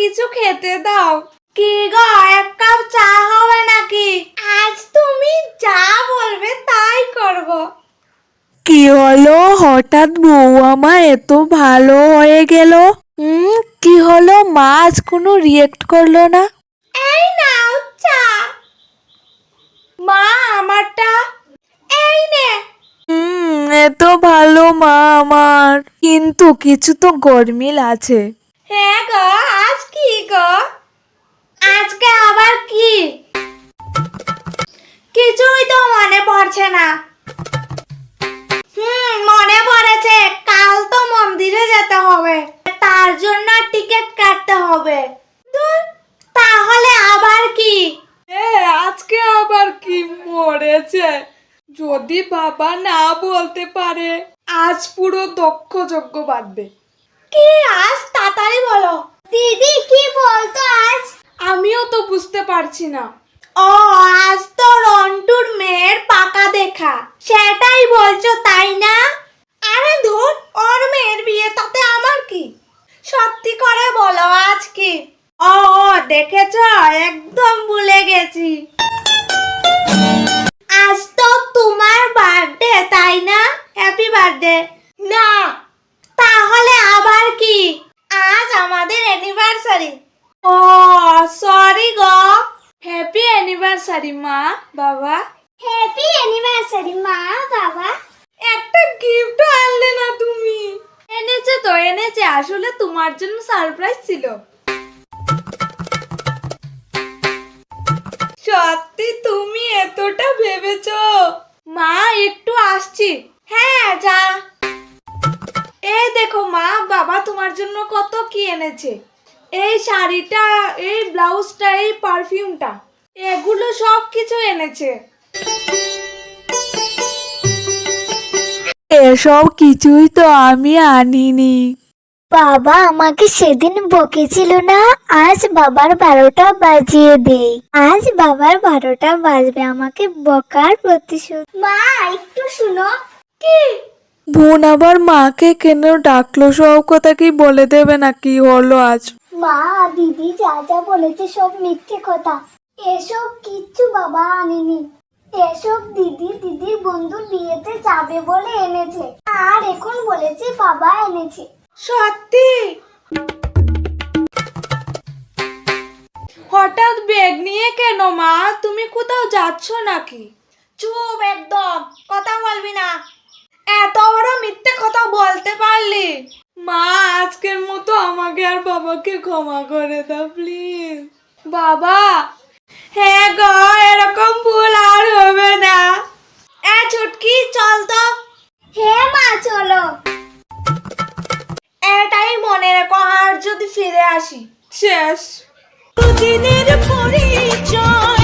কিছু খেতে দাও। কি গো, এক কাপ চা হবে নাকি? আজ তুমি যা বলবে তাই করব। কি হলো, হঠাৎ বউ আমার এত ভালো হয়ে গেল? কি হলো, মা আজ কোনো রিয়েক্ট করলো না? এই নাও চা। মা আমারটা এই নে। এত ভালো মা আমার, কিন্তু কিছু তো গরমিল আছে। হ্যাঁ গো, আজ কি গো? আজকে আবার কি? কিছুই তো মনে পড়ছে না। মনে পড়েছে, কাল তো মন্দিরে যেতে হবে, তার জন্য টিকিট কাটতে হবে। ধুর, তাহলে আবার কি? আজকে আবার কি মরেছে? যদি বাবা না বলতে পারে, আজ পুরো দক্ষ যজ্ঞ বাঁধবে। কি আজ, তাড়াতাড়ি বলো। দিদি কি বলতো আজ? আমিও তো বুঝতে পারছি না। ও, আজ তো রন্টুর মেয়ের পাকা দেখা, সেটাই বলছো তাই না? আরে ধুর, ওর মেয়ের বিয়ে, তাতে আমার কি? সত্যি করে বলো আজ কি? ও দেখেছো, একদম ভুলে গেছি। আজ তো তোমার বার্থডে তাই না? Happy birthday. না, তাহলে আবার কি? আজ আমাদের অ্যানিভার্সারি। ও সরি গো। হ্যাপি অ্যানিভার্সারি মা বাবা। হ্যাপি অ্যানিভার্সারি মা বাবা। একটা গিফট আনলে না তুমি? এনেছে তো এনেছে, আসলে তোমার জন্য সারপ্রাইজ ছিল। সত্যি তুমি এতটা ভেবেছো? মা একটু আসছি। হ্যাঁ যা। এই দেখো মা, বাবা তোমার জন্য কত কি এনেছে। এই শাড়িটা, এই ব্লাউজটা, এই পারফিউমটা, এগুলো সব কিছু এনেছে। এসব কিছুই তো আমি আনিনি। বাবা আমাকে সেদিন বকেছিল না, আজ বাবার 12টা বাজিয়ে দেই। আজ বাবার 12টা বাজবে, আমাকে বকার প্রতিশোধ। মা একটু শুনো। কি? বোন আবার মাকে কেন ডাকলো, সব কথা কি বলে দেবে না কি হলো আজ? মা দিদি যা যা বলেছে সব মিথ্যে কথা, এসব কিচ্ছু বাবা আনেনি। এসব দিদির বন্ধুর বিয়েতে যাবে বলে এনেছে, আর এখন বলেছে বাবা এনেছে। সত্যি? হঠাৎ ব্যাগ নিয়ে কেন মা? তুমি কোথাও যাচ্ছ নাকি? চুপ একদম, কথা বলবি না। এত বড় মিথ্যে কথা বলতে পারলি? মা আজকের মতো আমাকে আর বাবাকে ক্ষমা করে দাও প্লিজ। বাবা। হ্যাঁ গো, এরকম ভুল আর হবে না। ছুটকি চল তো। হ্যাঁ মা চলো। এটাই মনে রেখো, আর যদি ফিরে আসি শেষ। দুদিনের পরিচয়।